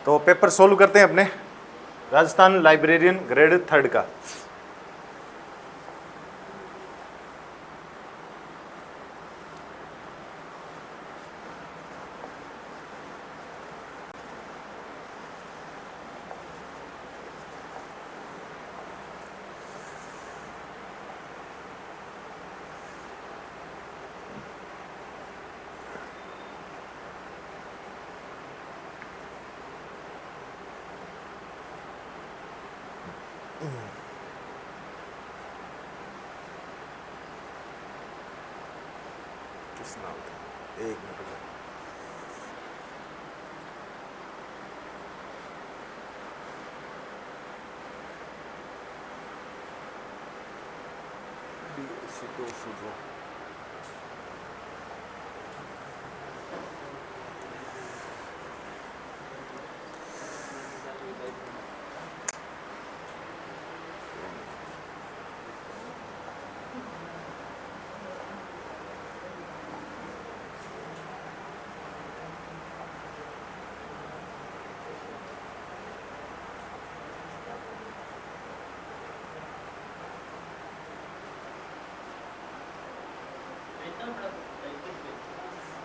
तो paper solve करते हैं अपने राजस्थान लाइब्रेरियन ग्रेड 3 का। एक मिनट में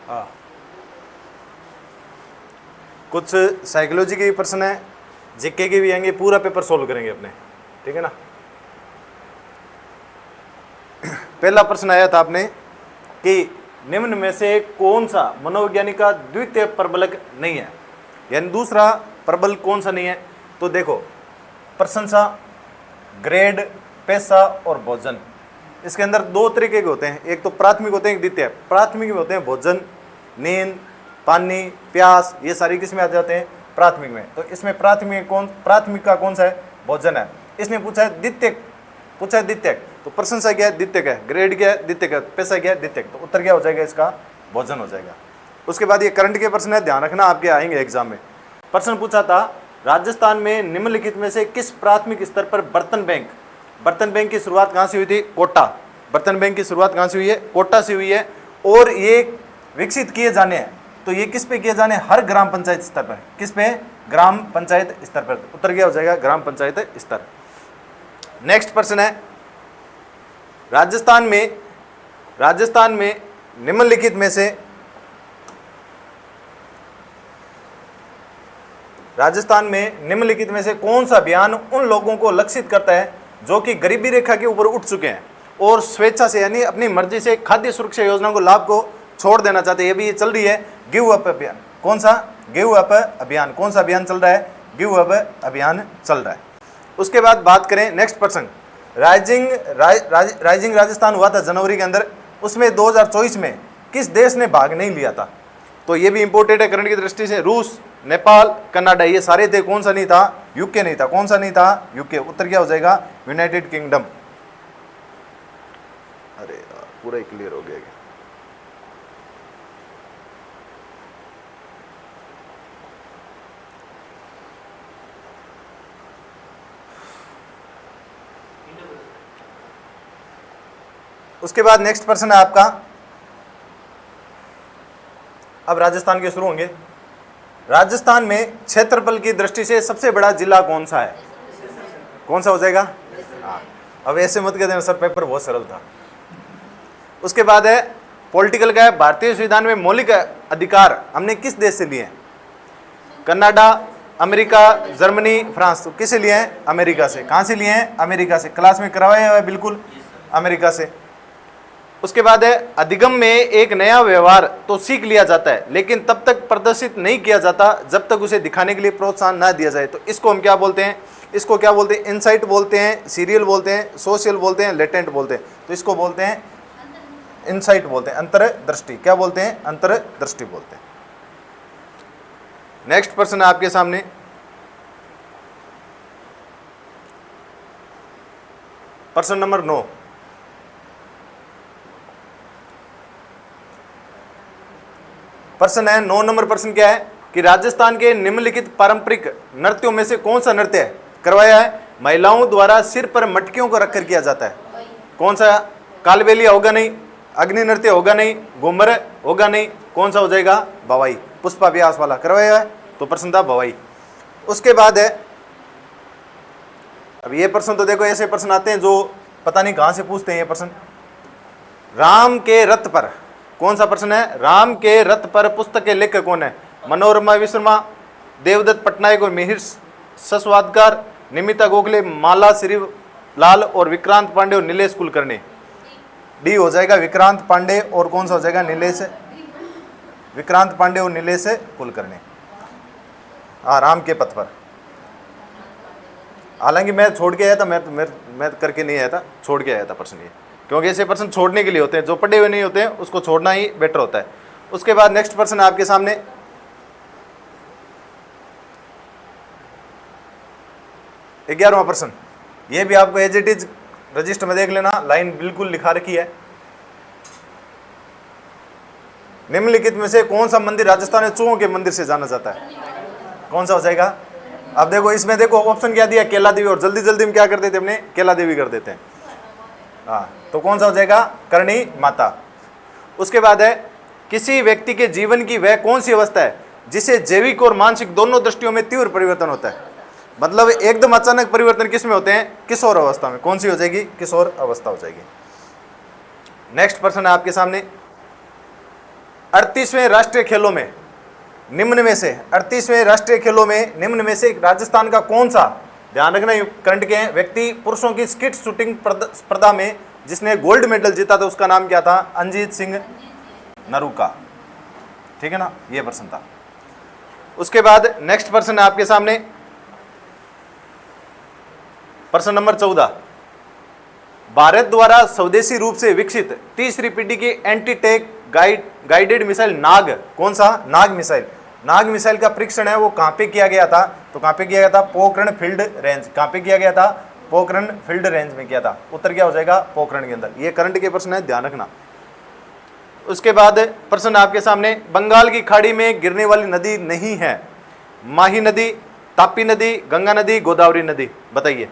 हाँ, कुछ साइकोलॉजी के भी प्रश्न है, जीके के भी आएंगे, पूरा पेपर सोल्व करेंगे अपने, ठीक है ना। पहला प्रश्न आया था आपने कि निम्न में से कौन सा मनोवैज्ञानिक का द्वितीय प्रबलक नहीं है, यानी दूसरा प्रबल कौन सा नहीं है। तो देखो, प्रशंसा, ग्रेड, पैसा और भोजन, इसके अंदर दो तरीके के होते हैं, एक तो प्राथमिक होते हैं, एक द्वितीय। प्राथमिक में होते हैं भोजन, नींद, पानी, प्यास, ये सारी किस में आ जाते हैं, प्राथमिक में। तो इसमें प्राथमिक का कौन सा है, भोजन है। इसने पूछा है द्वितीयक, पूछा है द्वितीयक, तो प्रशंसा क्या है, द्वितीयक है, ग्रेड क्या है, द्वितीयक है, पैसा क्या है, द्वितीयक। तो उत्तर क्या हो जाएगा इसका, भोजन हो जाएगा। उसके बाद ये करंट के प्रश्न है, ध्यान रखना, आपके आएंगे एग्जाम में। प्रश्न पूछा था, राजस्थान में निम्नलिखित में से किस प्राथमिक स्तर पर बर्तन बैंक की शुरुआत कहाँ से हुई थी, कोटा। बर्तन बैंक की शुरुआत कहाँ से हुई है, कोटा से हुई है। और ये विकसित किए जाने हैं, तो ये किस पे किए जाने, हर ग्राम पंचायत स्तर पर। किस पे, ग्राम पंचायत स्तर पर। उत्तर क्या हो जाएगा, ग्राम पंचायत स्तर। नेक्स्ट प्रश्न है, राजस्थान में निम्नलिखित में से कौन सा अभियान उन लोगों को लक्षित करता है जो कि गरीबी रेखा के ऊपर उठ चुके हैं और स्वेच्छा से, यानी अपनी मर्जी से खाद्य सुरक्षा योजना को लाभ को छोड़ देना चाहते हैं। ये भी ये चल रही है, गिव अप अभियान। कौन सा, गिव अप अभियान। कौन सा अभियान चल रहा है, गिव अप अभियान चल रहा है। उसके बाद बात करें नेक्स्ट प्रसंग, राइजिंग राजस्थान हुआ था जनवरी के अंदर, उसमें 2024 में किस देश ने भाग नहीं लिया था। तो ये भी इंपॉर्टेंट है करंट की दृष्टि से। रूस, नेपाल, कनाडा, ये सारे थे। कौन सा नहीं था, यूके नहीं था। कौन सा नहीं था, यूके। उत्तर क्या हो जाएगा, यूनाइटेड किंगडम। अरे यार, पूरा ही क्लियर हो गया। उसके बाद नेक्स्ट प्रश्न है आपका, अब राजस्थान के शुरू होंगे। राजस्थान में क्षेत्रफल की दृष्टि से सबसे बड़ा जिला कौन सा है, कौन सा हो जाएगा। हाँ, अब ऐसे मत कहते हैं सर पेपर बहुत सरल था। उसके बाद है पॉलिटिकल का है, भारतीय संविधान में मौलिक अधिकार हमने किस देश से लिए हैं, कनाडा, अमेरिका, जर्मनी, फ्रांस। तो किसे लिए हैं, अमेरिका से। कहाँ से लिए हैं, अमेरिका से। क्लास में करवाया हुआ है बिल्कुल, अमेरिका से। उसके बाद है अधिगम में एक नया व्यवहार तो सीख लिया जाता है, लेकिन तब तक प्रदर्शित नहीं किया जाता जब तक उसे दिखाने के लिए प्रोत्साहन ना दिया जाए। तो इसको हम क्या बोलते हैं, इसको क्या बोलते हैं, इनसाइट बोलते हैं, सीरियल बोलते हैं, सोशल बोलते हैं, लेटेंट बोलते हैं। तो इसको बोलते हैं इनसाइट बोलते हैं, अंतर्दृष्टि। क्या बोलते हैं, अंतर्दृष्टि बोलते हैं। नेक्स्ट प्रश्न है आपके सामने, प्रश्न नंबर 9। प्रश्न है 9 नंबर प्रश्न क्या है कि राजस्थान के निम्नलिखित पारंपरिक नृत्यों में से कौन सा नृत्य करवाया है, महिलाओं द्वारा सिर पर मटकियों को रखकर किया जाता है। कौन सा, कालबेलिया होगा नहीं, अग्नि नृत्य होगा नहीं, घूमर होगा नहीं, कौन सा हो जाएगा, भवाई। पुष्पा व्यास वाला करवाया है, तो प्रश्न था भवाई। उसके बाद है, अब ये प्रश्न तो देखो ऐसे प्रश्न आते हैं जो पता नहीं कहां से पूछते हैं ये प्रश्न। राम के रथ पर, कौन सा प्रश्न है? राम के रथ पर पुस्तक के लेखक कौन है? मनोरमा विश्वकर्मा, देवदत्त पटनायक और मिहिर सस्वादकार, निमिता गोखले, माला श्रीलाल और विक्रांत पांडे और नीलेश कुलकर्णी। डी हो जाएगा विक्रांत पांडे और कौन सा हो जाएगा? नीलेश, विक्रांत पांडे और नीलेश कुलकर्णी। हाँ, राम के पथ पर। हालांकि मैं छोड़ के आया था, मैं करके नहीं आया था, छोड़ के आया था प्रश्न ये, क्योंकि ऐसे प्रश्न छोड़ने के लिए होते हैं, जो पढ़े हुए नहीं होते हैं उसको छोड़ना ही बेटर होता है। उसके बाद नेक्स्ट प्रश्न है आपके सामने, 11वां प्रश्न। ये भी आपको एज इट इज रजिस्टर में देख लेना, लाइन बिल्कुल लिखा रखी है। निम्नलिखित में से कौन सा मंदिर राजस्थान में चूहों के मंदिर से जाना जाता है? कौन सा हो जाएगा? अब देखो इसमें देखो ऑप्शन क्या दिया, केला देवी, और जल्दी जल्दी में क्या कर देते अपने केला देवी कर देते हैं। हाँ, तो कौन सा हो जाएगा? करणी माता। उसके बाद है, किसी व्यक्ति के जीवन की वह कौन सी अवस्था है जिसे जैविक और मानसिक दोनों दृष्टियों में तीव्र परिवर्तन होता है? मतलब एकदम अचानक परिवर्तन किस में होते हैं? किशोर अवस्था में। कौन सी हो जाएगी? किशोर अवस्था हो जाएगी। नेक्स्ट प्रश्न है आपके सामने, 38वें राष्ट्रीय खेलों में निम्न में से 38वें राष्ट्रीय खेलों में निम्न में से राजस्थान का कौन सा, ध्यान रखना करंट के हैं, व्यक्ति पुरुषों की स्किट शूटिंग स्पर्धा में जिसने गोल्ड मेडल जीता था उसका नाम क्या था? अंजीत सिंह नरूका। ठीक है ना, ये प्रश्न था। उसके बाद नेक्स्ट प्रश्न है आपके सामने, प्रश्न नंबर 14। भारत द्वारा स्वदेशी रूप से विकसित तीसरी पीढ़ी की एंटी टैंक गाइडेड मिसाइल नाग, कौन सा? नाग मिसाइल। नाग मिसाइल का परीक्षण है वो कहां पे किया गया था? तो कहां पे किया गया था? Pokhran field range. कहां पे किया गया था? पोखरण फील्ड रेंज में किया था। उत्तर क्या हो जाएगा? पोखरण के अंदर। ये करंट के प्रश्न है, ध्यान रखना। उसके बाद प्रश्न आपके सामने, बंगाल की खाड़ी में गिरने वाली नदी नहीं है, माही नदी, तापी नदी, गंगा नदी, गोदावरी नदी, बताइए।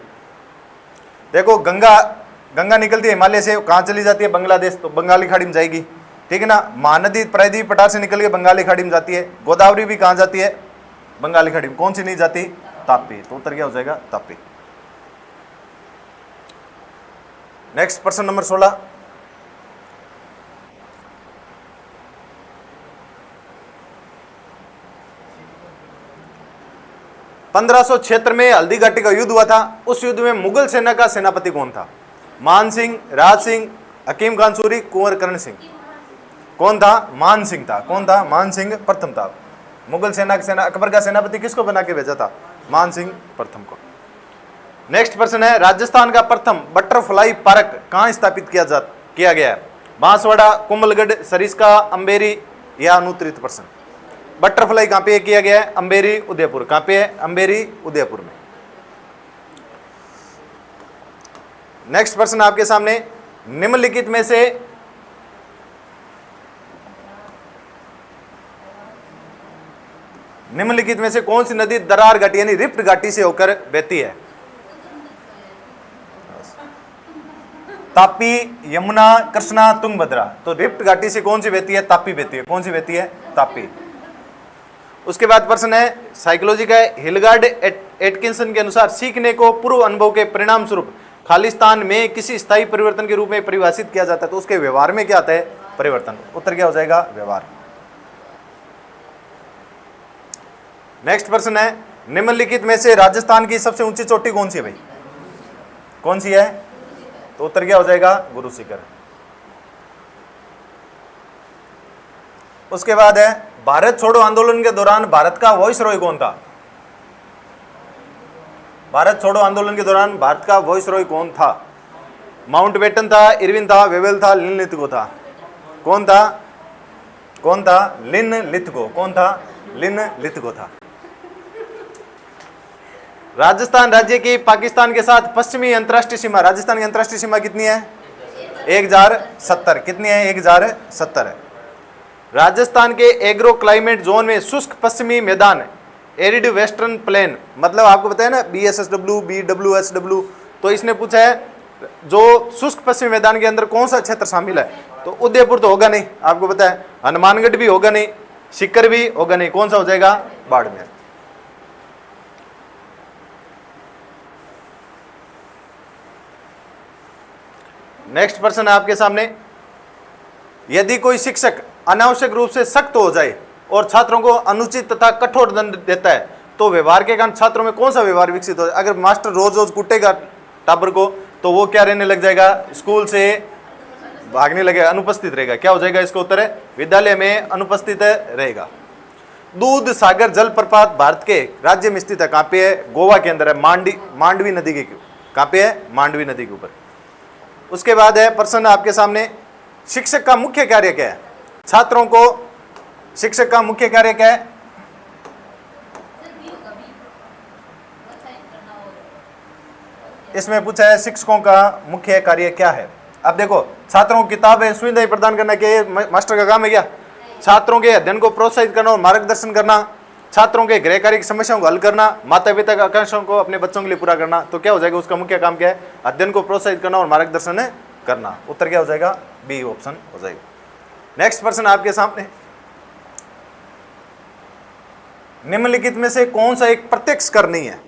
देखो गंगा निकलती है हिमालय से, कहां चली जाती है? बांग्लादेश, तो बंगाली खाड़ी में जाएगी। ठीक है ना। महानदी प्रायद्वीप पठार से निकल के बंगाली खाड़ी में जाती है। गोदावरी भी कहां जाती है? बंगाली खाड़ी में। कौन सी नहीं जाती? तापी। तो उत्तर क्या हो जाएगा? तापी। नेक्स्ट प्रश्न नंबर 16। (1576) में हल्दी घाटी का युद्ध हुआ था, उस युद्ध में मुगल सेना का सेनापति कौन था? मान सिंह, राज सिंह, हकीम खान सूरी, कुंवर करण सिंह। कौन था? मान सिंह था। कौन था? मान सिंह प्रथम था। मुगल सेना अकबर का सेनापति किसको बना के भेजा था? मान सिंह प्रथम को। नेक्स्ट प्रश्न है, राजस्थान का प्रथम बटरफ्लाई पार्क कहां स्थापित किया गया है? बांसवाड़ा, कुंभलगढ़, सरिस्का, अंबेरी या अनुत्तरित प्रश्न। बटरफ्लाई कहां पे किया गया है? अंबेरी, उदयपुर। कहां पे है? अंबेरी, उदयपुर में। नेक्स्ट प्रश्न आपके सामने, निम्नलिखित में से कौन सी नदी दरार घाटी यानी रिफ्ट घाटी से होकर बहती है? तापी, यमुना, कृष्णा, तुंगभद्रा। तो रिफ्ट घाटी से कौन सी बहती है? तापी बहती है। कौन सी बहती है? तापी। उसके बाद प्रश्न है, साइकोलॉजी का है, हिलगार्ड एटकिंसन के अनुसार सीखने को पूर्व अनुभव के परिणाम स्वरूप खालिस्तान में किसी स्थायी परिवर्तन के रूप में परिभाषित किया जाता है, तो उसके व्यवहार में क्या आता है? परिवर्तन। उत्तर क्या हो जाएगा? व्यवहार। नेक्स्ट प्रश्न है, निम्नलिखित में से राजस्थान की सबसे ऊंची चोटी कौन सी है भाई? कौन सी है? तो उत्तर क्या हो जाएगा? गुरु शिखर। उसके बाद है, भारत छोड़ो आंदोलन के दौरान भारत का वॉइस रॉय कौन था? भारत छोड़ो आंदोलन के दौरान भारत का वॉइस रॉय कौन था? माउंटबेटन था, इरविन था, वेवेल था, लिन लिथगो था। कौन था? कौन था? लिन लिथगो। कौन था? लिन लिथगो था। राजस्थान राज्य की पाकिस्तान के साथ पश्चिमी अंतर्राष्ट्रीय सीमा, राजस्थान की अंतर्राष्ट्रीय सीमा कितनी है? 1070। कितनी है? 1070 है। राजस्थान के एग्रो क्लाइमेट जोन में शुष्क पश्चिमी मैदान, एरिड वेस्टर्न प्लेन, मतलब आपको पता है ना BSSW, BWSW, तो इसने पूछा है जो शुष्क पश्चिमी मैदान के अंदर कौन सा क्षेत्र शामिल है? तो उदयपुर तो होगा नहीं, आपको पता है, हनुमानगढ़ भी होगा नहीं, सीकर भी होगा नहीं, कौन सा हो जाएगा? बाड़मेर। नेक्स्ट प्रश्न है आपके सामने, यदि कोई शिक्षक अनावश्यक रूप से सख्त हो जाए और छात्रों को अनुचित तथा कठोर दंड देता है तो व्यवहार के कारण छात्रों में कौन सा व्यवहार विकसित हो? अगर मास्टर रोज रोज कुटेगा टाबर को तो वो क्या रहने लग जाएगा, स्कूल से भागने लगेगा, अनुपस्थित रहेगा। क्या हो जाएगा इसका उत्तर है, विद्यालय में अनुपस्थित रहेगा। दूध सागर जलप्रपात भारत के राज्य में स्थित है, कहाँ पे है, गोवा के अंदर है, मांडवी नदी के, कहाँ पे है, मांडवी नदी के ऊपर। उसके बाद है प्रश्न आपके सामने, शिक्षक का मुख्य कार्य क्या है? छात्रों को शिक्षक का मुख्य कार्य क्या है? इसमें पूछा है शिक्षकों का मुख्य कार्य क्या है। अब देखो, छात्रों को किताबें सुविधाएं प्रदान करना क्या मास्टर का काम है क्या? छात्रों के अध्ययन को प्रोत्साहित करना और मार्गदर्शन करना, छात्रों के गृह कार्य की समस्याओं को हल करना, माता पिता की आकांक्षाओं को अपने बच्चों के लिए पूरा करना। तो क्या हो जाएगा, उसका मुख्य काम क्या है? अध्ययन को प्रोत्साहित करना और मार्गदर्शन करना। उत्तर क्या हो जाएगा, बी ऑप्शन हो जाएगा। नेक्स्ट प्रश्न आपके सामने, निम्नलिखित में से कौन सा एक प्रत्यक्ष कर नहीं है,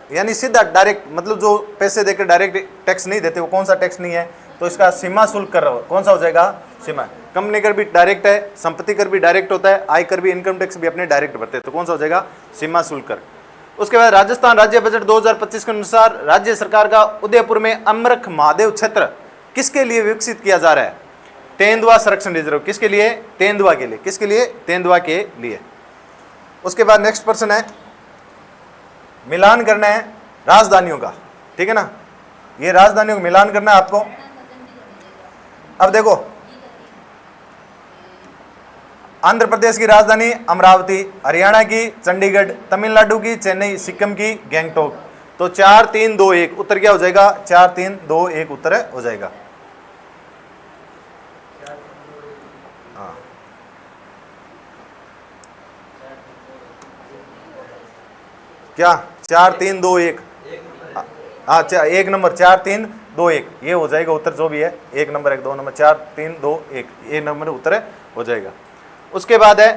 यानी सीधा डायरेक्ट, मतलब जो पैसे देकर डायरेक्ट टैक्स नहीं देते, वो कौन सा टैक्स नहीं है? तो इसका सीमा शुल्क कर कौन सा हो जाएगा, सीमा। कंपनी कर भी डायरेक्ट है, संपत्ति कर भी डायरेक्ट होता है, आयकर भी, इनकम टैक्स भी अपने डायरेक्ट भरते हैं, तो कौन सा हो जाएगा, सीमा शुल्क कर। उसके बाद राजस्थान राज्य बजट 2025 के अनुसार राज्य सरकार का उदयपुर में अमरख महादेव क्षेत्र किसके लिए विकसित किया जा रहा है? तेंदुआ संरक्षण रिजर्व। किसके लिए? तेंदुआ के लिए। किसके लिए? तेंदुआ के लिए। उसके बाद नेक्स्ट प्रश्न है, मिलान करना है राजधानियों का, ठीक है ना, ये राजधानियों का मिलान करना है आपको। अब देखो, आंध्र प्रदेश की राजधानी अमरावती, हरियाणा की चंडीगढ़, तमिलनाडु की चेन्नई, सिक्किम की गैंगटोक। तो 4 3 2 1 उत्तर क्या हो जाएगा, 4 3 2 1 उत्तर हो जाएगा। हाँ, क्या 4 3 2 1? हाँ, 1 नंबर 4 3 2 1 ये हो जाएगा उत्तर, जो भी है 1 नंबर 1 2 नंबर 4 3 2 1 ये नंबर उत्तर हो जाएगा। उसके बाद है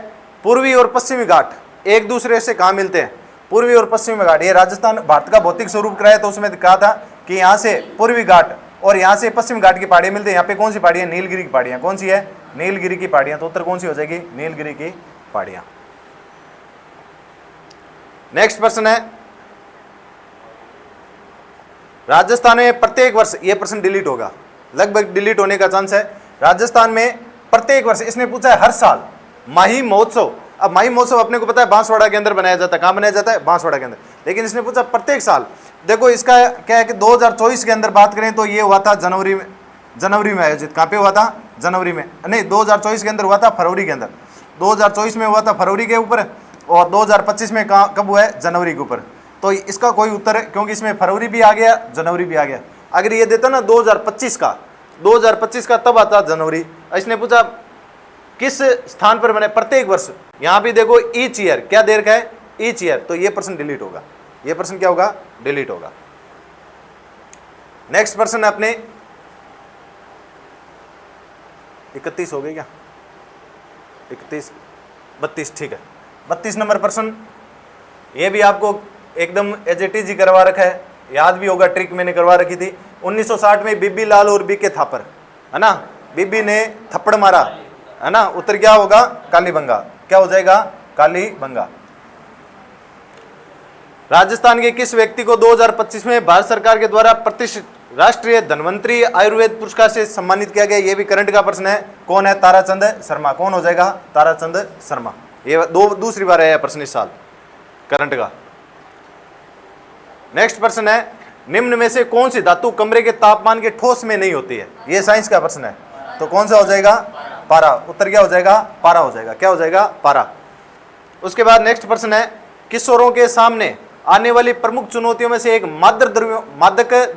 पूर्वी और पश्चिमी घाट एक दूसरे से कहाँ मिलते हैं? पूर्वी और पश्चिमी घाट, ये राजस्थान भारत का भौतिक स्वरूप कराया तो उसमें कहा था कि यहाँ से पूर्वी घाट और यहाँ से पश्चिमी घाट की पहाड़ियाँ मिलती हैं। यहाँ पे कौन सी पहाड़ियाँ? नीलगिरी की पहाड़ियाँ। कौन सी है? नीलगिरी की पहाड़ियाँ। तो उत्तर कौन सी हो जाएगी? नीलगिरी की पहाड़ियाँ। नेक्स्ट प्रश्न है, राजस्थान में प्रत्येक वर्ष, ये प्रश्न डिलीट होगा, लगभग डिलीट होने का चांस है। राजस्थान में प्रत्येक वर्ष, इसने पूछा है हर साल, माही महोत्सव। अब माही महोत्सव अपने को पता है बांसवाड़ा के अंदर बनाया जाता है, कहां बनाया जाता है? बांसवाड़ा के अंदर। लेकिन इसने पूछा प्रत्येक साल। देखो इसका क्या है कि 2024 के अंदर बात करें तो ये हुआ था जनवरी में आयोजित। कहां पे हुआ था? जनवरी में नहीं, 2024 के अंदर हुआ था फरवरी के अंदर। 2024 में हुआ था फरवरी के ऊपर और 2025 में कब हुआ है? जनवरी के ऊपर। तो इसका कोई उत्तर है, क्योंकि इसमें फरवरी भी आ गया, जनवरी भी आ गया। अगर ये देता ना 2025 का तब आता जनवरी। इसने पूछा किस स्थान पर बने? प्रत्येक वर्ष। यहां भी देखो ईच ईयर, क्या दे रखा है? Each year. तो ये प्रश्न डिलीट होगा, ये प्रश्न क्या होगा? डिलीट होगा। नेक्स्ट प्रश्न अपने 31 हो गई क्या? 31 32 ठीक है। 32 नंबर प्रश्न, ये भी आपको एकदम एज इट इज ही करवा रखा है, याद भी होगा, ट्रिक मैंने करवा रखी थी। 1960 में बीबी लाल और बीके थापर, है ना, बीबी ने थप्पड़ मारा, है ना, उत्तर क्या होगा? कालीबंगा। क्या हो जाएगा? कालीबंगा। राजस्थान के किस व्यक्ति को 2025 में भारत सरकार के द्वारा प्रतिष्ठित राष्ट्रीय धन्वंतरी आयुर्वेद पुरस्कार से सम्मानित किया गया? ये भी करंट का प्रश्न है। कौन है? ताराचंद शर्मा। कौन हो जाएगा? ताराचंद शर्मा। ये दूसरी बार आया प्रश्न इस साल करंट का। नेक्स्ट प्रश्न है, निम्न में से कौन सी धातु कमरे के तापमान के ठोस में नहीं होती है? ये साइंस का प्रश्न है, तो कौन सा हो जाएगा? पारा। उत्तर क्या हो जाएगा? पारा हो जाएगा। क्या हो जाएगा? पारा। उसके बाद नेक्स्ट प्रश्न है, किशोरों के सामने आने वाली प्रमुख चुनौतियों में से एक मादक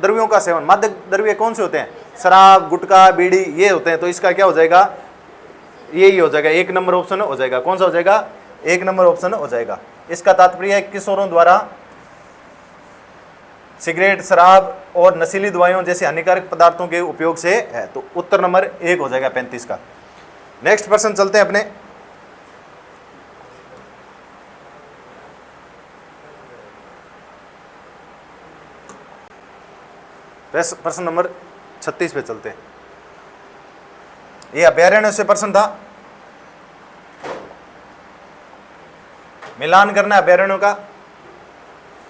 द्रव्यों का सेवन। मादक द्रव्य कौन से होते हैं? शराब, गुटखा, बीड़ी, ये होते हैं। तो इसका क्या हो जाएगा? यही हो जाएगा, 1 नंबर ऑप्शन हो जाएगा। कौन सा हो जाएगा? 1 नंबर ऑप्शन हो जाएगा। इसका तात्पर्य है किशोरों द्वारा सिगरेट, शराब और नशीली दवाइयों जैसे हानिकारक पदार्थों के उपयोग से है। तो उत्तर नंबर 1 हो जाएगा 35 का। नेक्स्ट प्रश्न चलते हैं अपने प्रश्न नंबर 36 पे चलते हैं। ये अभ्यारण्य से प्रश्न था, मिलान करना अभ्यारण्यों का।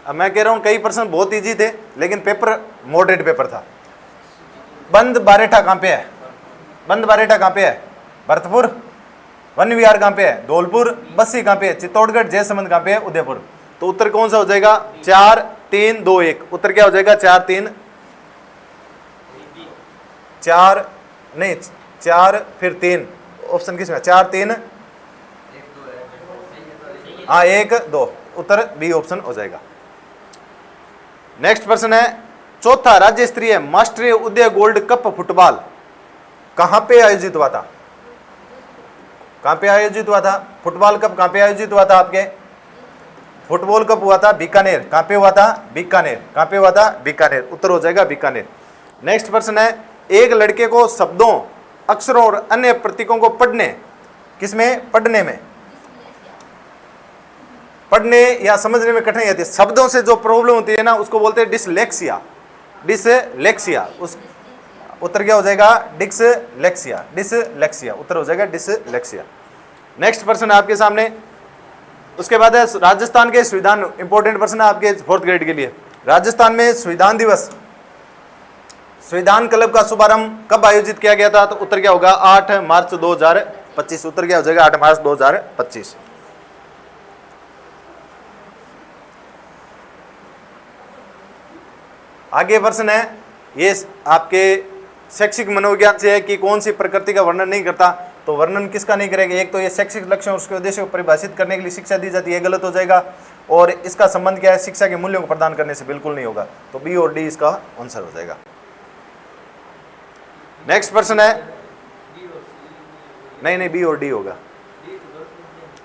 अब मैं कह रहा हूं कई प्रश्न बहुत इजी थे, लेकिन पेपर मॉडरेट पेपर था। बंद बारेठा कहां पे है? बंद बारेठा कहां पे है? भरतपुर। वन विहार कहां पे है? धौलपुर। बस्सी कहां पे है? चित्तौड़गढ़। जयसमंद कहां पे है? उदयपुर। तो उत्तर कौन सा हो जाएगा? 4 3 2 1। उत्तर क्या हो जाएगा? 4 3 4 नहीं 4 फिर 3। ऑप्शन किसमें? 4 3 हाँ 1 2। उत्तर बी ऑप्शन हो जाएगा। नेक्स्ट प्रश्न है, चौथा राज्य स्तरीय मास्टरी उदय गोल्ड कप फुटबॉल कहां पे आयोजित हुआ था? कहां पे आयोजित हुआ था? फुटबॉल कप कहां पे आयोजित हुआ था आपके? फुटबॉल कप हुआ था बीकानेर। कहां पे हुआ था? बीकानेर। कहां पे हुआ था? बीकानेर। उत्तर हो जाएगा बीकानेर। नेक्स्ट प्रश्न है, एक लड़के को शब्दों, अक्षरों और अन्य प्रतीकों को पढ़ने, किसमें? पढ़ने में, पढ़ने या समझने में कठिनाई आती है, शब्दों से जो प्रॉब्लम होती है ना, उसको बोलते हैं डिसलेक्सिया। डिसलेक्सिया। उस उत्तर क्या हो जाएगा? डिसलेक्सिया। डिसलेक्सिया। उत्तर हो जाएगा डिसलेक्सिया। नेक्स्ट प्रश्न है आपके सामने, उसके बाद है राजस्थान के संविधान। इंपॉर्टेंट प्रश्न है आपके 4th ग्रेड के लिए। राजस्थान में संविधान दिवस, संविधान क्लब का शुभारंभ कब आयोजित किया गया था? तो उत्तर क्या होगा? 8 मार्च 2025। उत्तर क्या हो जाएगा? 8 मार्च 2025। आगे प्रश्न है, ये आपके शैक्षिक मनोविज्ञान से है कि कौन सी प्रकृति का वर्णन नहीं करता। तो वर्णन किसका नहीं करेगा? एक तो ये शैक्षिक लक्ष्य और उसके उद्देश्य को परिभाषित करने के लिए शिक्षा दी जाती है, गलत हो जाएगा। और इसका संबंध क्या है? शिक्षा के मूल्यों को प्रदान करने से बिल्कुल नहीं होगा। तो बी और डी इसका आंसर हो जाएगा। नेक्स्ट प्रश्न है, नहीं बी और डी होगा।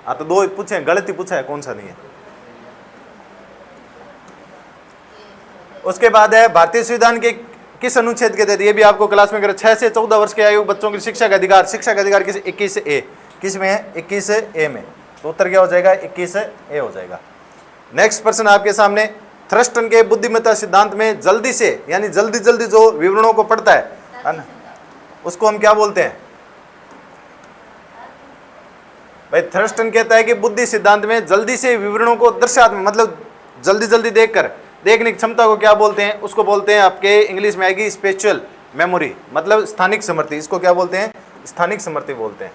हाँ तो 2 पूछे, गलत ही पूछा है, कौन सा नहीं है। उसके बाद है, भारतीय संविधान के किस अनुच्छेद के तहत, ये भी आपको क्लास में 6 से 14 वर्ष के आयु बच्चों की शिक्षा का अधिकार, शिक्षा का अधिकार किस? 21A। किस में है? 21A में। तो उत्तर क्या हो जाएगा? 21A हो जाएगा। नेक्स्ट प्रश्न आपके सामने, थ्रस्टन के बुद्धिमत्ता सिद्धांत में जल्दी से यानी जल्दी जल्दी जो विवरणों को पढ़ता है ना, उसको हम क्या बोलते हैं भाई? थ्रस्टन कहता है कि बुद्धि सिद्धांत में जल्दी से विवरणों को दर्शात्मक, मतलब जल्दी जल्दी देखने की क्षमता को क्या बोलते हैं? उसको बोलते हैं, आपके इंग्लिश में आएगी स्पेशल मेमोरी, मतलब स्थानिक स्मृति। इसको क्या बोलते हैं? स्थानिक स्मृति बोलते हैं।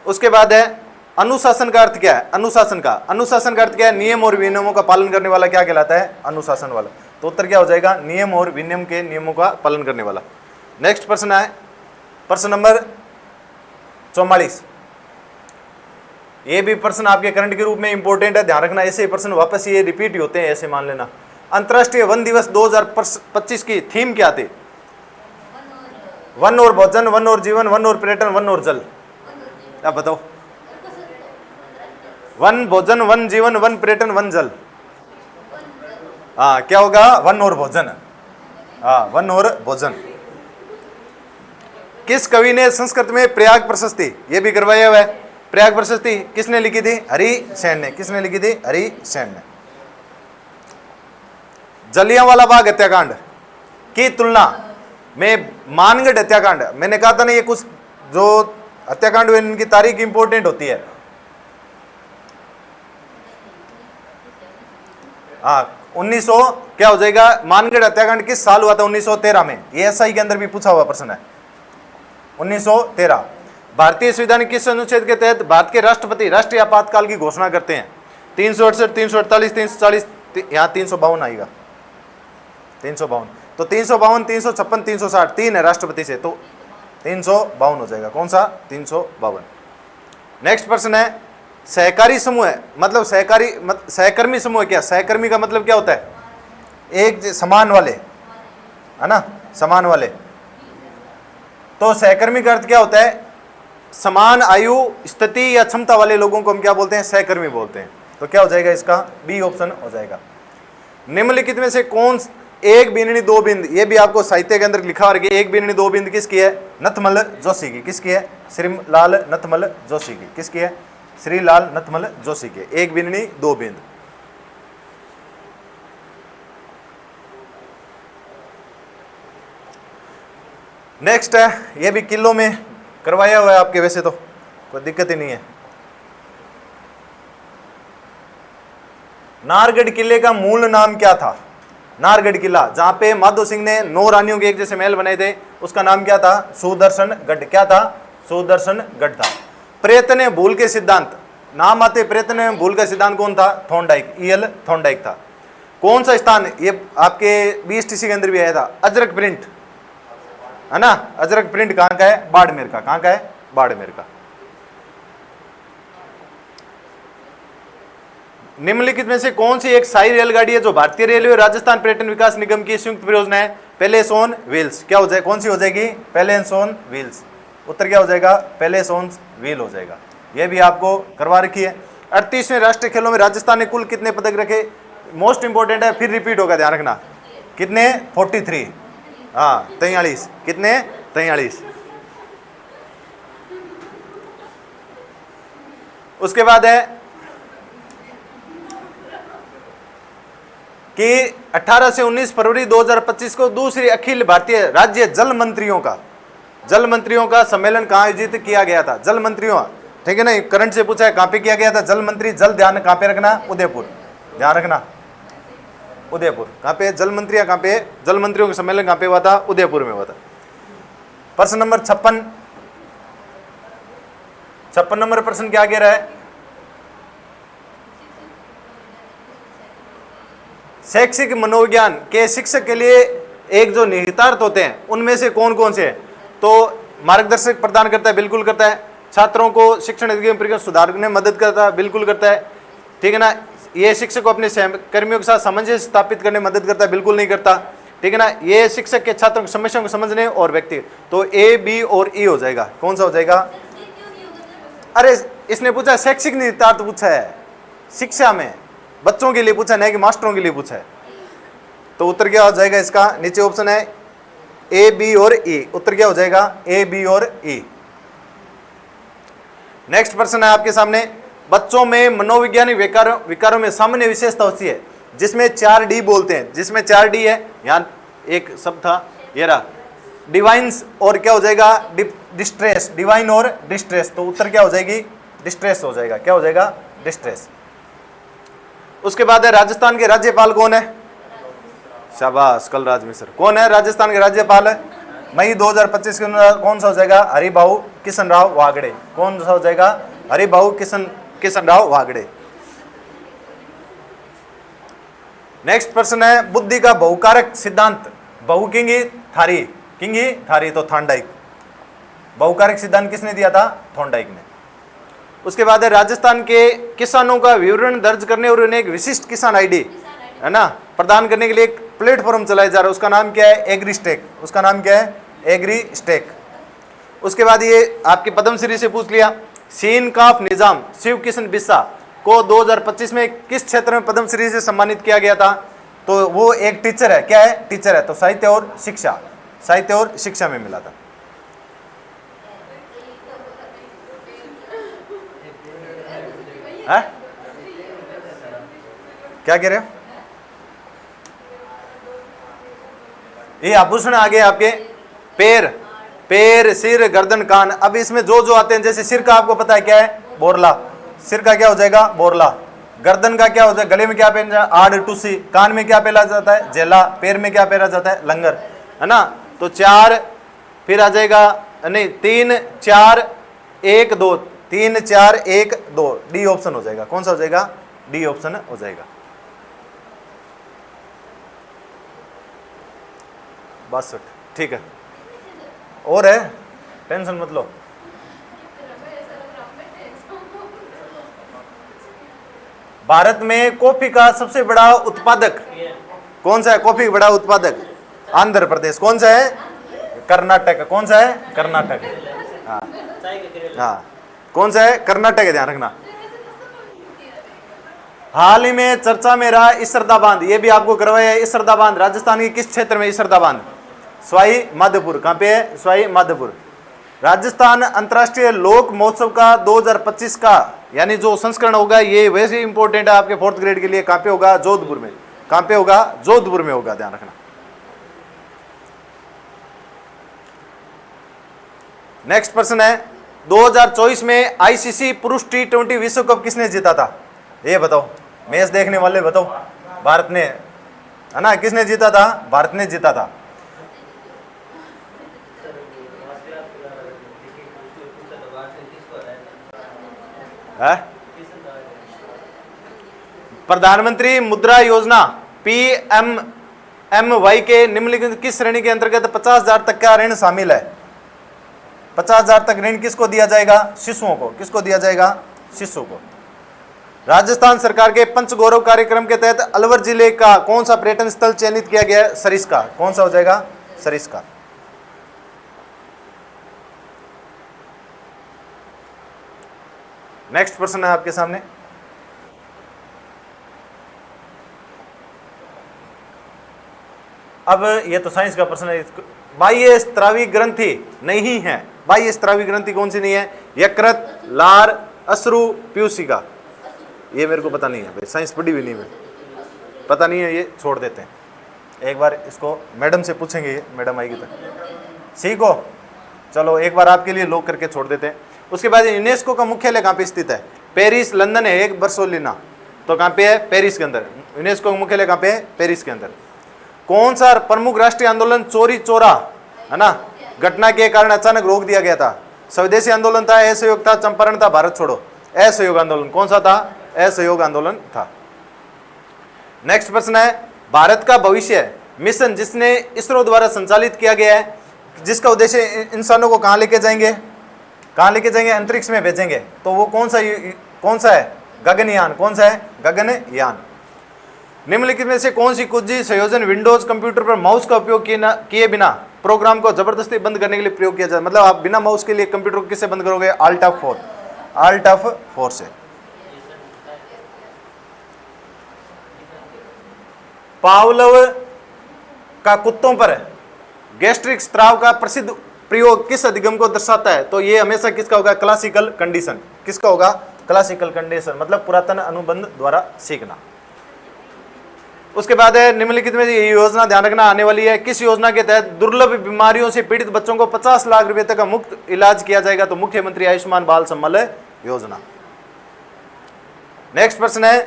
उसके बाद है, अनुशासन का अर्थ क्या है? अनुशासन का अर्थ क्या है? नियम और विनियमों का पालन करने वाला क्या कहलाता है? अनुशासन वाला। तो उत्तर क्या हो जाएगा? नियम और विनियम के नियमों का पालन करने वाला। नेक्स्ट प्रश्न है प्रश्न नंबर 44। ये भी प्रश्न आपके करंट के रूप में इंपॉर्टेंट है, ध्यान रखना। ऐसे प्रश्न वापस ये रिपीट ही होते हैं, ऐसे मान लेना। अंतर्राष्ट्रीय वन दिवस 2025 की थीम क्या थी? वन और भोजन, वन और जीवन, वन और पर्यटन, वन और जल। क्या बताओ? वन भोजन, वन जीवन, वन पर्यटन, वन जल। हाँ क्या होगा? वन और भोजन। हाँ वन और भोजन। किस कवि ने संस्कृत में प्रयाग प्रशस्ति, ये भी करवाया हुआ है। प्रयाग प्रशस्ति किसने लिखी थी? हरि सेन ने। किसने लिखी थी? हरि सेन ने। जलियांवाला बाग हत्याकांड की तुलना में मानगढ़ हत्याकांड, मैंने कहा था ना ये कुछ जो हत्याकांड हुए इनकी तारीख इंपॉर्टेंट होती है। हाँ 1900 क्या हो जाएगा? मानगढ़ हत्याकांड किस साल हुआ था? 1913 में। ये एसआई के अंदर भी पूछा हुआ प्रश्न है। 1913। भारतीय संविधान किस अनुच्छेद के तहत भारत के राष्ट्रपति राष्ट्रीय आपातकाल की घोषणा करते हैं? 368, 348, 340, यहाँ 352 आएगा। 352। तो 352, 356, 360 तीन है राष्ट्रपति से, तो 352 हो जाएगा। कौन सा? 352। नेक्स्ट प्रश्न है, सहकारी समूह है, मतलब सहकर्मी समूह क्या? सहकर्मी का मतलब क्या होता है? एक समान वाले, है ना, समान वाले। तो सहकर्मी का अर्थ क्या होता है? समान आयु, स्थिति या क्षमता वाले लोगों को हम क्या बोलते हैं? सहकर्मी बोलते हैं। तो क्या हो जाएगा इसका? बी ऑप्शन हो जाएगा। निम्नलिखित में से कौन एक बिंदनी दो बिंद, ये भी आपको साहित्य के अंदर लिखा हुआ है, एक बिंदनी दो बिंद किसकी है? नथमल जोशी की। किसकी है? श्रीलाल नथमल जोशी की। किसकी है? श्रीलाल नथमल जोशी की। एक बिंदनी दो बिंद। नेक्स्ट है, ये भी किलो में करवाया हुआ है आपके, वैसे तो कोई दिक्कत ही नहीं है। नाहरगढ़ किले का मूल नाम क्या था? नाहरगढ़ किला, जहां पे माधो सिंह ने 9 रानियों के एक जैसे महल बनाए थे, उसका नाम क्या था? सुदर्शन गढ़। क्या था? सुदर्शन गढ़ था। प्रयत्न भूल के सिद्धांत, नाम आते प्रयत्न भूल का सिद्धांत कौन था? थॉर्नडाइक, ईएल थॉर्नडाइक था। कौन सा स्थान, ये आपके बीएसटीसी के अंदर भी आया था, अजरक प्रिंट, है ना? अजरक प्रिंट कहां का है? बाड़मेर का। कहां का है? बाड़मेर का। निम्नलिखित में से कौन सी एक शाही रेलगाड़ी है जो भारतीय रेलवे और राजस्थान पर्यटन विकास निगम की संयुक्त परियोजना है? Palace on wheels. क्या हो जाए, कौन सी हो जाएगी? Palace on wheels. उत्तर क्या हो जाएगा? पैलेस ऑन व्हील हो जाएगा। यह भी आपको करवा रखी है। 38वें राष्ट्रीय खेलों में राजस्थान ने कुल कितने पदक रखे? मोस्ट इंपोर्टेंट है, फिर रिपीट होगा, ध्यान रखना। कितने? 43। हाँ 43। कितने? 43। उसके बाद है कि 18 से 19 फरवरी 2025 को दूसरी अखिल भारतीय राज्य जल मंत्रियों का सम्मेलन कहां आयोजित किया गया था? जल मंत्रियों, ठीक है ना, करंट से पूछा है कहां पे किया गया था? जल मंत्री, जल ध्यान कहां पे रखना? उदयपुर, ध्यान रखना, उदयपुर। कहां पे? जल मंत्री कहां पे? जल मंत्रियों का सम्मेलन कहां पे हुआ था? उदयपुर में हुआ था। प्रश्न नंबर 56 नंबर प्रश्न क्या कह रहा है? शैक्षिक मनोविज्ञान के शिक्षक के लिए एक जो निहितार्थ होते हैं उनमें से कौन कौन से हैं? तो मार्गदर्शक प्रदान करता है, बिल्कुल करता है। छात्रों को शिक्षण प्रक्रिया सुधारने में मदद करता है, बिल्कुल करता है, ठीक है ना। ये शिक्षक को अपने सहकर्मियों के साथ सामंजस्य स्थापित करने में मदद करता है, बिल्कुल नहीं करता, ठीक है ना। ये शिक्षक के छात्रों की समस्याओं को समझने और व्यक्ति, तो ए, बी और ई हो जाएगा। कौन सा हो जाएगा? अरे इसने पूछा शैक्षिक निहितार्थ पूछा है, शिक्षा में बच्चों के लिए पूछा, नहीं कि मास्टरों के लिए पूछा है। तो उत्तर क्या हो जाएगा इसका? नीचे ऑप्शन है ए, बी और ई। उत्तर क्या हो जाएगा? ए, बी और ई। नेक्स्ट प्रश्न है आपके सामने, बच्चों में मनोवैज्ञानिक विकारों में सामान्य विशेषता होती है जिसमें 4D बोलते हैं, जिसमें 4D है। यहां एक शब्द था, ये रहा, डिवाइन्स और क्या हो जाएगा? डिस्ट्रेस, डिवाइन और डिस्ट्रेस। तो उत्तर क्या हो जाएगी? डिस्ट्रेस हो जाएगा। क्या हो जाएगा? डिस्ट्रेस। उसके बाद है राजस्थान के राज्यपाल कौन है? शाबाश, कलराज मिश्र। कौन है राजस्थान के राज्यपाल? मई 2025 के अंदर कौन सा हो जाएगा? हरिभाऊ किशनराव वागड़े। कौन सा हो जाएगा? हरिभाऊ किशनराव वागड़े। नेक्स्ट प्रश्न है, बुद्धि का बहुकारक सिद्धांत, बहु किंगी थारी, तो थॉर्नडाइक। बहुकारक सिद्धांत किसने दिया था? थॉर्नडाइक ने। उसके बाद है राजस्थान के किसानों का विवरण दर्ज करने और उन्हें एक विशिष्ट किसान आईडी, है ना, प्रदान करने के लिए एक प्लेटफॉर्म चलाया जा रहा है। उसका नाम क्या है? एग्रीस्टेक। उसका नाम क्या है? एग्रीस्टेक। उसके बाद ये आपके पद्मश्री से पूछ लिया, सीन काफ निजाम शिव किशन बिस्सा को 2025 में किस क्षेत्र में पद्मश्री से सम्मानित किया गया था? तो वो एक टीचर है। क्या है? टीचर है। तो साहित्य और शिक्षा में मिला था। है? क्या कह रहे हो? ये आभूषण आ गए आपके, पैर, सिर, गर्दन, कान। अब इसमें जो आते हैं, जैसे सिर का आपको पता है क्या है? बोरला। सिर का क्या हो जाएगा? बोरला। गर्दन का क्या हो जाएगा? गले में क्या पहना? आड़ टूसी। कान में क्या पहना जाता है? जेला। पैर में क्या पहना जाता है? लंगर, है ना। तो 4 फिर आ जाएगा, नहीं 3 4 1 2, 3 4 1 2, डी ऑप्शन हो जाएगा। कौन सा हो जाएगा? डी ऑप्शन हो जाएगा। बस ठीक है, और है, टेंशन मत लो। भारत में कॉफी का सबसे बड़ा उत्पादक कौन सा है? कॉफी का बड़ा उत्पादक आंध्र प्रदेश। कौन सा है? कर्नाटक। कौन सा है? कर्नाटक। हाँ, कौन सा है? कर्नाटक है, ध्यान रखना। हाल ही में चर्चा में रहा इसरदा बांध, ये भी आपको करवाया है। इसरदा बांध राजस्थान के किस क्षेत्र में? इसरदा बांध सवाई माधोपुर। कहां पे है? सवाई माधोपुर। राजस्थान अंतर्राष्ट्रीय लोक महोत्सव का 2025 का यानी जो संस्करण होगा, ये वैसे इंपॉर्टेंट है आपके 4th ग्रेड के लिए। कहां पे होगा? जोधपुर में। कहां पे होगा? जोधपुर में होगा, ध्यान रखना। नेक्स्ट प्रश्न है 2024 में आईसीसी पुरुष T20 विश्व कप किसने जीता था? ये बताओ, मैच देखने वाले बताओ। भारत ने, है ना, किसने जीता था? भारत ने जीता था। है? प्रधानमंत्री मुद्रा योजना PMMY के निम्नलिखित किस श्रेणी के अंतर्गत 50,000 तक का ऋण शामिल है? 50,000 तक ऋण किसको दिया जाएगा? शिशुओं को। किसको दिया जाएगा? शिशु को। राजस्थान सरकार के पंचगौरव कार्यक्रम के तहत अलवर जिले का कौन सा पर्यटन स्थल चयनित किया गया है? सरिस्का। कौन सा हो जाएगा? सरिस्का। नेक्स्ट प्रश्न है आपके सामने, अब ये तो साइंस का प्रश्न है। बाह्य स्त्रावी ग्रंथि नहीं है। बाह्य स्त्रावी ग्रंथि कौन सी नहीं है? यकृत, लार, अश्रु, प्यूसिका। ये मेरे को पता नहीं है भाई, साइंस पढ़ी हुई नहीं, मैं पता नहीं है, ये छोड़ देते हैं। एक बार इसको मैडम से पूछेंगे, ये मैडम आएगी तो सीखो। चलो एक बार आपके लिए लॉक करके छोड़ देते हैं। उसके बाद यूनेस्को का मुख्यालय कहाँ पे स्थित है? पेरिस, लंदन है, एक बर्सोलिना। तो कहाँ पे है? पेरिस के अंदर। यूनेस्को का मुख्यालय कहाँ पे है? पेरिस के अंदर। कौन सा प्रमुख राष्ट्रीय आंदोलन चोरी चोरा, है ना, घटना के कारण अचानक रोक दिया गया था? स्वदेशी आंदोलन था, असहयोग था, चंपारण था, भारत छोड़ो? असहयोग आंदोलन। कौन सा था? असहयोग आंदोलन था। नेक्स्ट प्रश्न है, भारत का भविष्य मिशन जिसने इसरो द्वारा संचालित किया गया है, जिसका उद्देश्य इंसानों को कहां लेके जाएंगे? कहां लेके जाएंगे? अंतरिक्ष में भेजेंगे। तो वो कौन सा है? गगनयान। कौन सा है? गगनयान। निम्नलिखित में से कौन सी कुंजी संयोजन विंडोज कंप्यूटर पर माउस का उपयोग किए बिना प्रोग्राम को जबरदस्ती बंद करने के लिए प्रयोग किया जाए? मतलब आप बिना माउस के लिए कंप्यूटर को किससे बंद करोगे? Alt F4। Alt F4 से। पावलोव का कुत्तों पर गैस्ट्रिक स्त्राव का प्रसिद्ध प्रयोग किस अधिगम को दर्शाता है? तो ये हमेशा किसका होगा? Classical condition. किसका होगा? क्लासिकल कंडीशन, मतलब पुरातन अनुबंध द्वारा सीखना। उसके बाद है निम्नलिखित में ये योजना ध्यान रखना आने वाली है, किस योजना के तहत दुर्लभ बीमारियों से पीड़ित बच्चों को 50 लाख रुपए तक का मुफ्त इलाज किया जाएगा? तो मुख्यमंत्री आयुष्मान बाल सम्मान योजना। नेक्स्ट प्रश्न है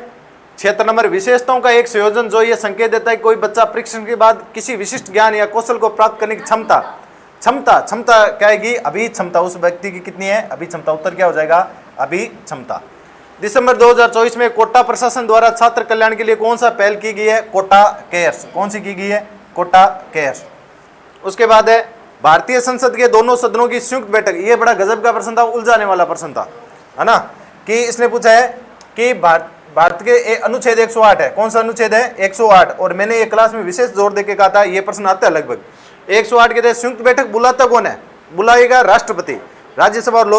क्षेत्र नंबर, विशेषताओं का एक संयोजन जो यह संकेत देता है कि कोई बच्चा परीक्षण के बाद किसी विशिष्ट ज्ञान या कौशल को प्राप्त करने की क्षमता क्या है? अभी क्षमता उस व्यक्ति की कितनी है? अभी क्षमता। उत्तर क्या हो जाएगा? अभी क्षमता। दिसंबर 2024 में कोटा प्रशासन द्वारा छात्र कल्याण के लिए कौन सा पहल की गई है? कोटा केयर्स। कौन सी की गई है? कोटा केयर्स। उसके बाद है भारतीय संसद के दोनों सदनों की संयुक्त बैठक। ये बड़ा गजब का प्रश्न था, उलझाने वाला प्रश्न था, है ना, कि इसने पूछा है कि भारत के अनुच्छेद 108 है। कौन सा अनुच्छेद है? 108। और मैंने ये क्लास में विशेष जोर देके कहा था, ये प्रश्न आता है लगभग। 108 के तहत संयुक्त बैठक बुलाता कौन है? बुलाएगा राष्ट्रपति। राज्यसभा और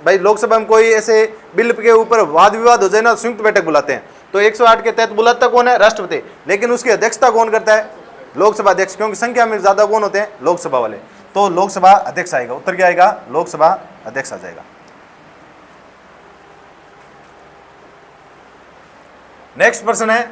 भाई लोकसभा में कोई ऐसे बिल के ऊपर वाद विवाद हो जाए ना, संयुक्त बैठक बुलाते हैं। तो 108 के तहत बुलाता कौन है? राष्ट्रपति। लेकिन उसकी अध्यक्षता कौन करता है? लोकसभा अध्यक्ष, क्योंकि संख्या में ज्यादा कौन होते हैं? लोकसभा वाले। तो लोकसभा अध्यक्ष आएगा। उत्तर क्या आएगा? लोकसभा अध्यक्ष आ जाएगा। नेक्स्ट प्रश्न है,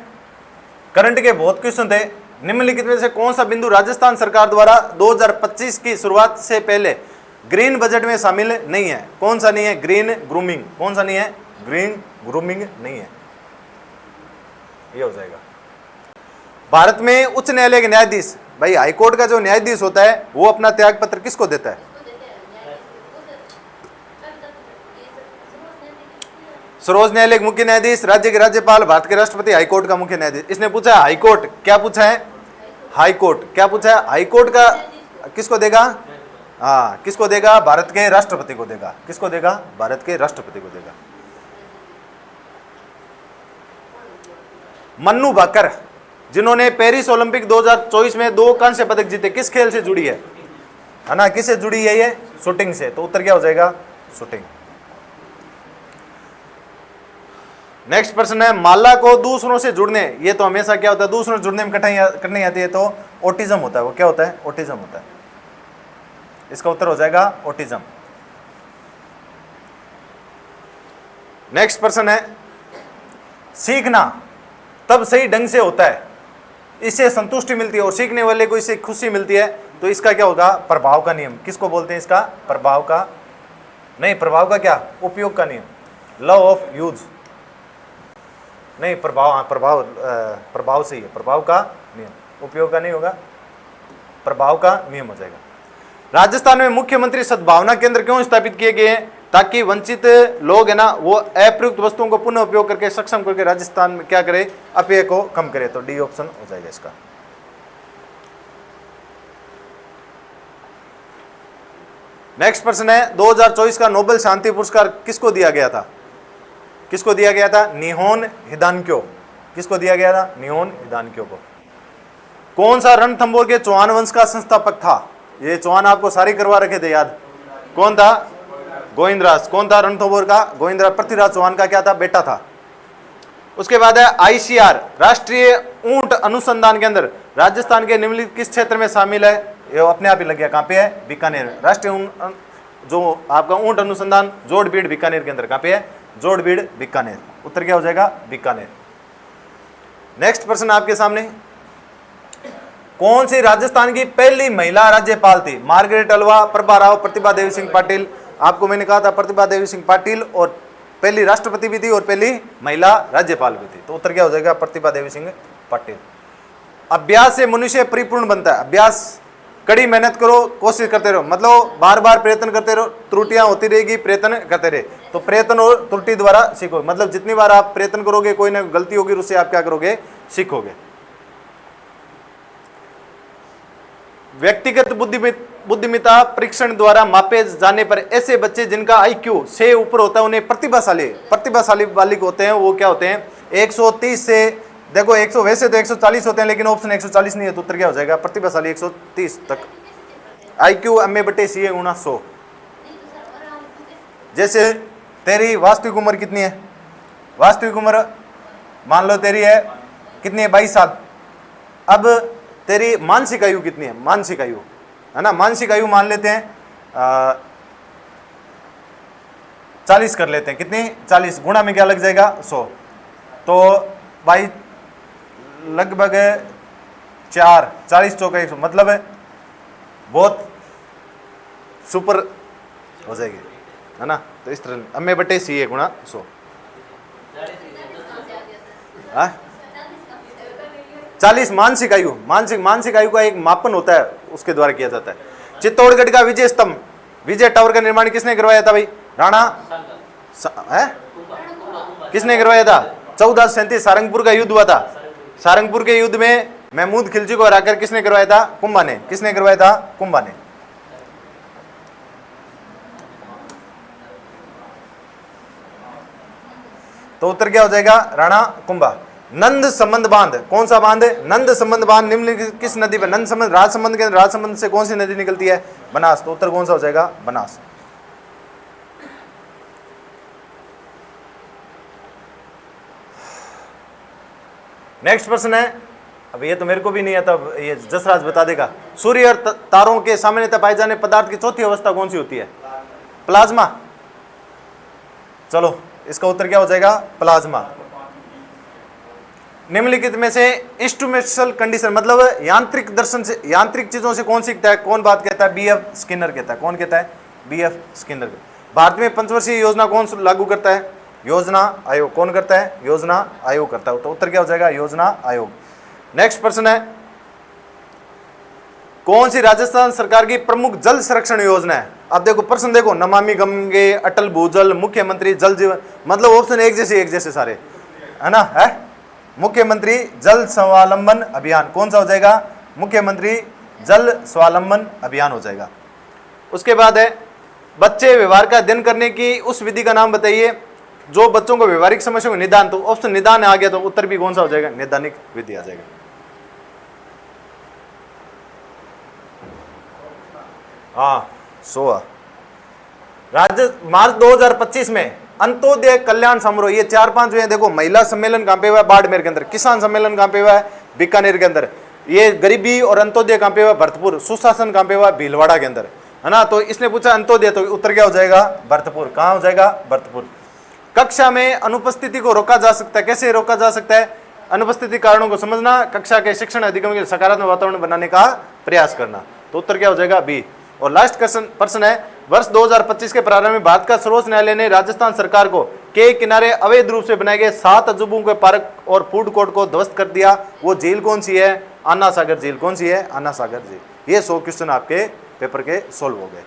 करंट के बहुत क्वेश्चन थे। निम्नलिखित में से कौन सा बिंदु राजस्थान सरकार द्वारा 2025 की शुरुआत से पहले ग्रीन बजट में शामिल नहीं है? कौन सा नहीं है? Green grooming. कौन सा नहीं है? ग्रीन ग्रूमिंग नहीं है। ये हो जाएगा। भारत में उच्च न्यायालय के न्यायाधीश, भाई हाईकोर्ट का जो न्यायाधीश होता है वो अपना त्याग पत्र किसको देता है? सर्वोच्च न्यायालय के मुख्य न्यायाधीश, राज्य के राज्यपाल, भारत के राष्ट्रपति, हाईकोर्ट का मुख्य न्यायाधीश। इसने पूछा है हाईकोर्ट, क्या पूछा है? हाईकोर्ट क्या पूछा है? हाईकोर्ट का किसको देगा? हाँ, किसको देगा? भारत के राष्ट्रपति को देगा। किसको देगा? भारत के राष्ट्रपति को देगा। मन्नू भाकर, जिन्होंने पेरिस ओलंपिक 2024 में 2 कांस्य पदक जीते, किस खेल से जुड़ी है ना? किससे जुड़ी है? ये शूटिंग से। तो उत्तर क्या हो जाएगा? शूटिंग। नेक्स्ट प्रश्न है, माला को दूसरों से जुड़ने, ये तो हमेशा क्या होता है? दूसरों से जुड़ने में कठिनाई आती है, तो ऑटिज्म होता है। वो क्या होता है? ऑटिज्म होता है। इसका उत्तर हो जाएगा ऑटिज्म। नेक्स्ट प्रश्न है, सीखना तब सही ढंग से होता है, इससे संतुष्टि मिलती है और सीखने वाले को इससे खुशी मिलती है। तो इसका क्या होगा, प्रभाव का नियम। किसको बोलते हैं इसका, प्रभाव का, नहीं प्रभाव का क्या, उपयोग का नियम, लॉ ऑफ यूज, नहीं प्रभाव, हाँ प्रभाव, प्रभाव सही है, प्रभाव का नियम, उपयोग का नहीं होगा, प्रभाव का नियम हो जाएगा। राजस्थान में मुख्यमंत्री सद्भावना केंद्र क्यों स्थापित किए गए हैं, ताकि वंचित लोग है ना वो अप्रयुक्त वस्तुओं को पुनः उपयोग करके सक्षम करके राजस्थान में क्या करे, अपव्यय को कम करे। तो डी ऑप्शन हो जाएगा इसका। नेक्स्ट प्रश्न है 2024 का नोबेल शांति पुरस्कार किसको दिया गया था, किसको दिया गया था, निहोन हिदानक्यो, किसको दिया गया था, निहोन हिदानक्यो को। कौन सा रणथंभौर के चौहान वंश का संस्थापक था, ये चौहान आपको सारी करवा रखे थे याद, कौन था, गोविंदराज। कौन था रणथंभौर का, गोविंदराज, पृथ्वीराज चौहान का क्या था, बेटा था। उसके बाद है आईसीआर, राष्ट्रीय ऊंट अनुसंधान केंद्र राजस्थान के निम्नलिखित किस क्षेत्र में शामिल है, ये अपने आप ही लग गया, कहाँ पे है, बीकानेर। राष्ट्रीय जो आपका ऊंट अनुसंधान जोड़बीड़ बीकानेर के अंदर, कहाँ पे है, जोड़बीड़ बीकानेर। उत्तर क्या हो जाएगा, बीकानेर। नेक्स्ट प्रश्न आपके सामने, कौन सी राजस्थान की पहली महिला राज्यपाल थी, मार्गरेट अल्वा, प्रभा राव, प्रतिभा देवी सिंह पाटिल। आपको मैंने कहा था प्रतिभा देवी सिंह पाटिल और पहली राष्ट्रपति भी थी और पहली महिला राज्यपाल भी थी। तो उत्तर क्या हो जाएगा, प्रतिभा देवी सिंह पाटिल। अभ्यास से मनुष्य परिपूर्ण बनता है, अभ्यास, कड़ी मेहनत करो, कोशिश करते रहो, मतलब बार बार प्रयत्न करते रहो, त्रुटियां होती रहेगी, प्रयत्न करते रहे, तो प्रयत्न और त्रुटि द्वारा सीखो, मतलब जितनी बार आप प्रयत्न करोगे कोई ना गलती होगी, उससे आप क्या करोगे, सीखोगे। व्यक्तिगत बुद्धिमत्ता परीक्षण द्वारा मापे जाने पर ऐसे बच्चे जिनका IQ से ऊपर होता है उन्हें प्रतिभाशाली बालिक होते हैं। वो क्या होते हैं, 130 से देखो 100, वैसे तो 140 होते हैं लेकिन ऑप्शन 140 नहीं है, तो उत्तर क्या हो जाएगा, प्रतिभाशाली 130 तक। IQ MA/CA × 100। जैसे तेरी वास्तविक उम्र कितनी है, वास्तविक उम्र मान लो तेरी है कितनी है, 22 साल। अब तेरी मानसिक आयु कितनी है, मानसिक आयु है ना, मानसिक आयु मान लेते हैं 40 कर लेते हैं, कितनी, 40 गुणा में क्या लग जाएगा, 100, तो भाई लगभग 4, 40 चौका 100, मतलब बहुत सुपर हो जाएगी, है ना। तो इस तरह MA/CA × 100। 40 मानसिक आयु, मानसिक आयु का एक मापन होता है, उसके द्वारा किया जाता है। चित्तौड़गढ़ का विजय स्तंभ, विजय टावर का निर्माण किसने करवाया था भाई, राणा है, किसने करवाया था, 1437 सारंगपुर का युद्ध हुआ था। सारंगपुर के युद्ध में महमूद खिलजी को हराकर किसने करवाया था, कुंभा ने, किसने करवाया था, कुंभा ने। तो उत्तर क्या हो जाएगा, राणा कुंभा। नंद संबंध बांध, कौन सा बांध है, नंद संबंध बांध निम्नलिखित किस नदी पर, नंद संबंध राजसमंद के, राजसमंद से कौन सी नदी निकलती है, बनास। तो उत्तर कौन सा हो जाएगा, बनास। नेक्स्ट प्रश्न है, अब ये तो मेरे को भी नहीं आता, ये जसराज बता देगा। सूर्य और तारों के सामान्यतः पाए जाने पदार्थ की चौथी अवस्था कौन सी होती है, प्लाज्मा। चलो इसका उत्तर क्या हो जाएगा, प्लाज्मा। निम्नलिखित में से इंस्ट्रूमेंटल कंडीशन, मतलब यांत्रिक दर्शन से, यांत्रिक चीजों से कौन सीखता है, कौन बात कहता है, BF स्किनर कहता है। कौन कहता है, BF स्किनर। भारत में पंचवर्षीय योजना कौन लागू करता है, योजना आयोग। कौन करता है, योजना आयोग करता है। तो उत्तर क्या हो जाएगा, योजना आयोग। नेक्स्ट प्रश्न है, कौन सी राजस्थान सरकार की प्रमुख जल संरक्षण योजना है। अब देखो प्रश्न देखो, नमामि गंगे, अटल भूजल, मुख्यमंत्री जल जीवन, मतलब ऑप्शन एक जैसे सारे, है ना, है। मुख्यमंत्री जल स्वावलंबन अभियान, कौन सा हो जाएगा, मुख्यमंत्री जल स्वावलंबन अभियान हो जाएगा। उसके बाद है, बच्चे व्यवहार का अध्ययन करने की उस विधि का नाम बताइए जो बच्चों को व्यवहारिक समस्याओं को निदान। तो ऑप्शन निदान आ गया, तो उत्तर भी कौन सा हो जाएगा, निदानिक विधि आ जाएगा। हाँ 100। मार्च 2025 में अंत्योदय कल्याण समारोह, ये 4-5 जो है देखो, महिला सम्मेलन कहाँ पे हुआ है, बाड़मेर के अंदर। किसान सम्मेलन कहाँ पे हुआ है, बीकानेर के अंदर। ये गरीबी और अंत्योदय कहाँ पे हुआ, भरतपुर। सुशासन कहाँ पे हुआ, भीलवाड़ा के अंदर, है ना। तो इसने पूछा अंत्योदय, तो उत्तर क्या हो जाएगा, भरतपुर। कहाँ हो जाएगा, भरतपुर। कक्षा में अनुपस्थिति को रोका जा सकता है, कैसे रोका जा सकता है, अनुपस्थिति कारणों को समझना, कक्षा के शिक्षण अधिकारियों के सकारात्मक वातावरण बनाने का प्रयास करना। तो उत्तर क्या हो जाएगा बी। और लास्ट प्रश्न है, वर्ष 2025 के प्रारंभ में भारत का सर्वोच्च न्यायालय ने राजस्थान सरकार को के किनारे अवैध रूप से बनाए गए 7 अजूबों के पार्क और फूड कोर्ट को ध्वस्त कर दिया। वो झील कौन सी है? अन्ना सागर झील। कौन सी है? अन्ना सागर झील। ये 100 क्वेश्चन आपके पेपर के सोल्व हो गए।